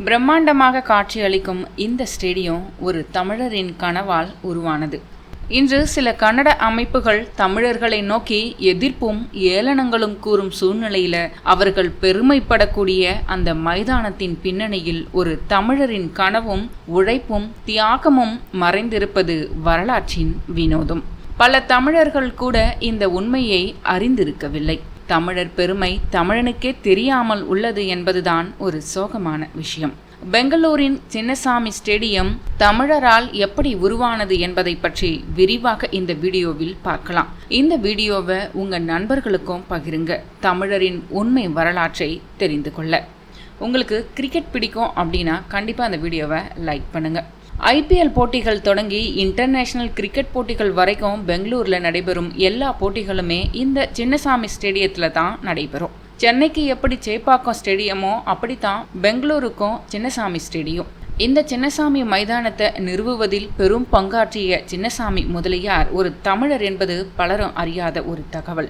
பிரம்மாண்டமாக காட்சியளிக்கும் இந்த ஸ்டேடியம் ஒரு தமிழரின் கனவால் உருவானது. இன்று சில கன்னட அமைப்புகள் தமிழர்களை நோக்கி எதிர்ப்பும் ஏளனங்களும் கூறும் சூழ்நிலையில அவர்கள் பெருமைப்படக்கூடிய அந்த மைதானத்தின் பின்னணியில் ஒரு தமிழரின் கனவும் உழைப்பும் தியாகமும் மறைந்திருப்பது வரலாற்றின் வினோதம். பல தமிழர்கள் கூட இந்த உண்மையை அறிந்திருக்கவில்லை. தமிழர் பெருமை தமிழனுக்கே தெரியாமல் உள்ளது என்பதுதான் ஒரு சோகமான விஷயம். பெங்களூரின் சின்னசாமி ஸ்டேடியம் தமிழரால் எப்படி உருவானது என்பதை பற்றி விரிவாக இந்த வீடியோவில் பார்க்கலாம். இந்த வீடியோவை உங்க நண்பர்களுக்கும் பகிருங்க, தமிழரின் உண்மை வரலாற்றை தெரிந்து கொள்ள. உங்களுக்கு கிரிக்கெட் பிடிக்கும் அப்படின்னா கண்டிப்பாக அந்த வீடியோவை லைக் பண்ணுங்க. IPL போட்டிகள் தொடங்கி இன்டர்நேஷனல் கிரிக்கெட் போட்டிகள் வரைக்கும் பெங்களூரில் நடைபெறும் எல்லா போட்டிகளுமே இந்த சின்னசாமி ஸ்டேடியத்தில் தான் நடைபெறும். சென்னைக்கு எப்படி சேப்பாக்கம் ஸ்டேடியமோ அப்படித்தான் பெங்களூருக்கும் சின்னசாமி ஸ்டேடியம். இந்த சின்னசாமி மைதானத்தை நிறுவுவதில் பெரும் பங்காற்றிய சின்னசாமி முதலியார் ஒரு தமிழர் என்பது பலரும் அறியாத ஒரு தகவல்.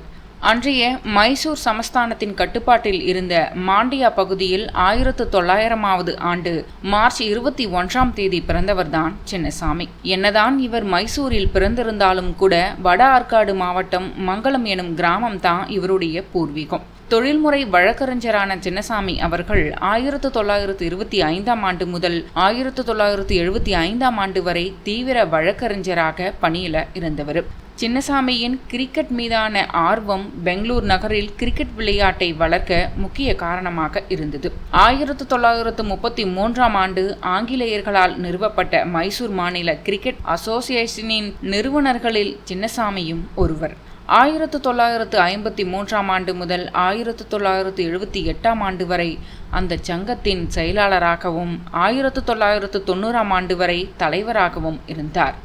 அன்றைய மைசூர் சமஸ்தானத்தின் கட்டுப்பாட்டில் இருந்த மாண்டியா பகுதியில் 1900ஆவது ஆண்டு மார்ச் 21ஆம் தேதி பிறந்தவர்தான் சின்னசாமி. என்னதான் இவர் மைசூரில் பிறந்திருந்தாலும் கூட வட ஆற்காடு மாவட்டம் மங்களம் எனும் கிராமம் தான் இவருடைய பூர்வீகம். தொழில்முறை வழக்கறிஞரான சின்னசாமி அவர்கள் 1925ஆம் ஆண்டு முதல் 1975ஆம் ஆண்டு வரை தீவிர வழக்கறிஞராக பணியில இருந்தவர். சின்னசாமியின் கிரிக்கெட் மீதான ஆர்வம் பெங்களூர் நகரில் கிரிக்கெட் விளையாட்டை வளர்க்க முக்கிய காரணமாக இருந்தது. 1933ஆம் ஆண்டு ஆங்கிலேயர்களால் நிறுவப்பட்ட மைசூர் மாநில கிரிக்கெட் அசோசியேஷனின் நிறுவனர்களில் சின்னசாமியும் ஒருவர். 1953ஆம் ஆண்டு முதல் 1978ஆம் ஆண்டு வரை அந்த சங்கத்தின் செயலாளராகவும் 1990ஆம் ஆண்டு வரை தலைவராகவும் இருந்தார்.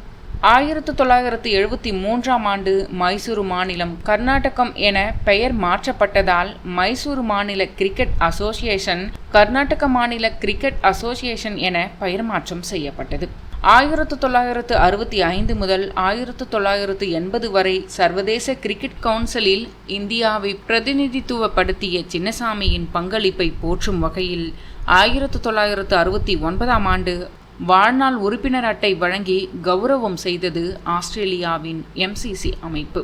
1973ஆம் ஆண்டு மைசூரு மாநிலம் கர்நாடகம் என பெயர் மாற்றப்பட்டதால் மைசூரு மாநில கிரிக்கெட் அசோசியேஷன் கர்நாடக மாநில கிரிக்கெட் அசோசியேஷன் என பெயர் மாற்றம் செய்யப்பட்டது. 1965 முதல் 1980 வரை சர்வதேச கிரிக்கெட் கவுன்சிலில் இந்தியாவை பிரதிநிதித்துவப்படுத்திய சின்னசாமியின் பங்களிப்பை போற்றும் வகையில் 1969ஆம் ஆண்டு வாழ்நாள் உறுப்பினர் அட்டை வழங்கி கௌரவம் செய்தது ஆஸ்திரேலியாவின் MCC அமைப்பு.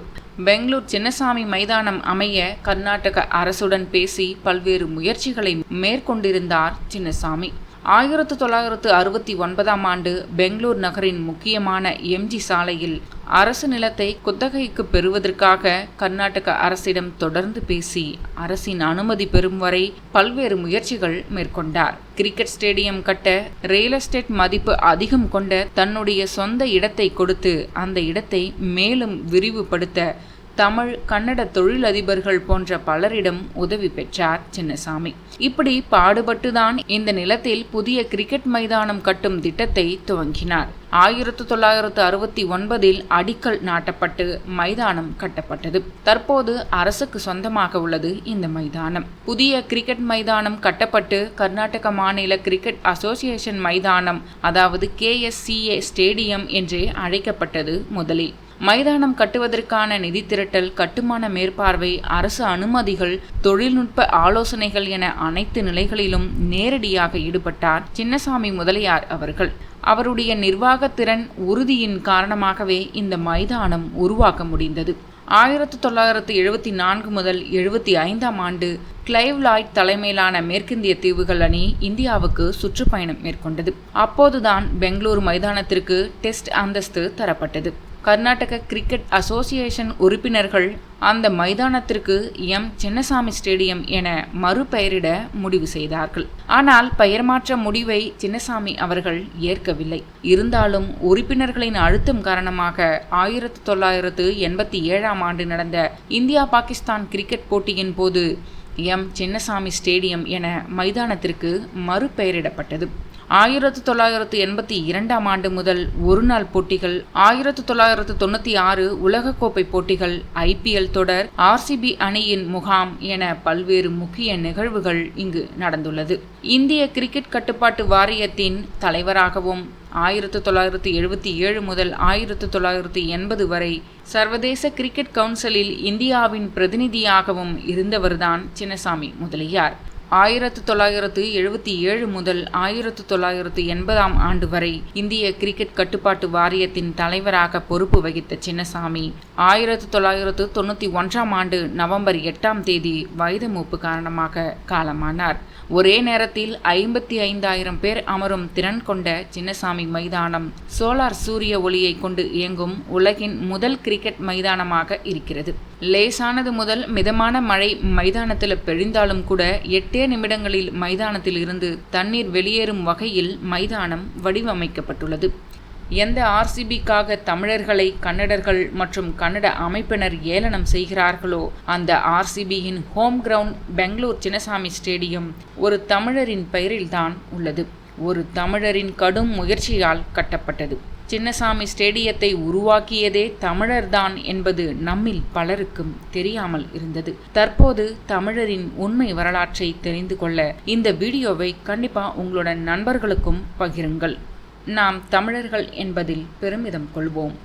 பெங்களூர் சின்னசாமி மைதானம் அமைய கர்நாடக அரசுடன் பேசி பல்வேறு முயற்சிகளை மேற்கொண்டிருந்தார் சின்னசாமி. 1969ஆம் ஆண்டு பெங்களூர் நகரின் முக்கியமான MG சாலையில் அரசு நிலத்தை குத்தகைக்கு பெறுவதற்காக கர்நாடக அரசிடம் தொடர்ந்து பேசி அரசின் அனுமதி பெறும் வரை பல்வேறு முயற்சிகள் மேற்கொண்டார். கிரிக்கெட் ஸ்டேடியம் கட்ட ரியல் எஸ்டேட் மதிப்பு அதிகம் கொண்ட தன்னுடைய சொந்த இடத்தை கொடுத்து அந்த இடத்தை மேலும் விரிவுபடுத்த தமிழ் கன்னட தொழிலதிபர்கள் போன்ற பலரிடம் உதவி பெற்றார் சின்னசாமி. இப்படி பாடுபட்டுதான் இந்த நிலத்தில் புதிய கிரிக்கெட் மைதானம் கட்டும் திட்டத்தை துவங்கினார். 1969இல் அடிக்கல் நாட்டப்பட்டு மைதானம் கட்டப்பட்டது. தற்போது அரசுக்கு சொந்தமாக உள்ளது இந்த மைதானம். புதிய கிரிக்கெட் மைதானம் கட்டப்பட்டு கர்நாடக மாநில கிரிக்கெட் அசோசியேஷன் மைதானம், அதாவது KSCA ஸ்டேடியம் என்றே அழைக்கப்பட்டது முதலில். மைதானம் கட்டுவதற்கான நிதி திரட்டல், கட்டுமான மேற்பார்வை, அரசு அனுமதிகள், தொழில்நுட்ப ஆலோசனைகள் என அனைத்து நிலைகளிலும் நேரடியாக ஈடுபட்டார் சின்னசாமி முதலியார் அவர்கள். அவருடைய நிர்வாகத்திறன் உறுதியின் காரணமாகவே இந்த மைதானம் உருவாக்க முடிந்தது. 1974 முதல் 75ஆம் ஆண்டு கிளைவ் லாய்ட் தலைமையிலான மேற்கிந்திய தீவுகள் அணி இந்தியாவுக்கு சுற்றுப்பயணம் மேற்கொண்டது. அப்போதுதான் பெங்களூரு மைதானத்திற்கு டெஸ்ட் அந்தஸ்து தரப்பட்டது. கர்நாடக கிரிக்கெட் அசோசியேஷன் உறுப்பினர்கள் அந்த மைதானத்திற்கு சின்னசாமி ஸ்டேடியம் என மறுபெயரிட முடிவு செய்தார்கள். ஆனால் பெயர் மாற்ற முடிவை சின்னசாமி அவர்கள் ஏற்கவில்லை. இருந்தாலும் உறுப்பினர்களின் அழுத்தம் காரணமாக 1987ஆம் ஆண்டு நடந்த இந்தியா பாகிஸ்தான் கிரிக்கெட் போட்டியின் போது சின்னசாமி ஸ்டேடியம் என மைதானத்திற்கு மறுபெயரிடப்பட்டது. 1982ஆம் ஆண்டு முதல் ஒருநாள் போட்டிகள், 1996 உலகக்கோப்பை போட்டிகள், IPL தொடர், RCB அணியின் முகாம் என பல்வேறு முக்கிய நிகழ்வுகள் இங்கு நடந்துள்ளது. இந்திய கிரிக்கெட் கட்டுப்பாட்டு வாரியத்தின் தலைவராகவும் 1977 முதல் 1980 வரை சர்வதேச கிரிக்கெட் கவுன்சிலில் இந்தியாவின் பிரதிநிதியாகவும் இருந்தவர்தான் சின்னசாமி முதலியார். 1977 முதல் 1980 ஆண்டு வரை இந்திய கிரிக்கெட் கட்டுப்பாட்டு வாரியத்தின் தலைவராக பொறுப்பு வகித்த சின்னசாமி 1991 ஆண்டு நவம்பர் 8ஆம் தேதி வயது மூப்பு காரணமாக காலமானார். ஒரே நேரத்தில் 55,000 பேர் அமரும் திறன் கொண்ட சின்னசாமி மைதானம் சோலார் சூரிய ஒளியை கொண்டு இயங்கும் உலகின் முதல் கிரிக்கெட் மைதானமாக இருக்கிறது. லேசானது முதல் மிதமான மழை மைதானத்தில் பெழிந்தாலும் கூட 8 நிமிடங்களில் மைதானத்தில் இருந்து தண்ணீர் வெளியேறும் வகையில் மைதானம் வடிவமைக்கப்பட்டுள்ளது. எந்த ஆர்சிபிக்காக தமிழர்களை கன்னடர்கள் மற்றும் கன்னட அமைப்பினர் ஏளனம் செய்கிறார்களோ அந்த ஆர்சிபியின் home ground Bengaluru Chinnaswamy stadium ஒரு தமிழரின் பெயரில்தான் உள்ளது. ஒரு தமிழரின் கடும் முயற்சியால் கட்டப்பட்டது. சின்னசாமி ஸ்டேடியத்தை உருவாக்கியதே தமிழர்தான் என்பது நம்மில் பலருக்கும் தெரியாமல் இருந்தது. தற்போது தமிழரின் உண்மை வரலாற்றை தெரிந்து கொள்ள இந்த வீடியோவை கண்டிப்பாக உங்களோட நண்பர்களுக்கும் பகிருங்கள். நாம் தமிழர்கள் என்பதில் பெருமிதம் கொள்வோம்.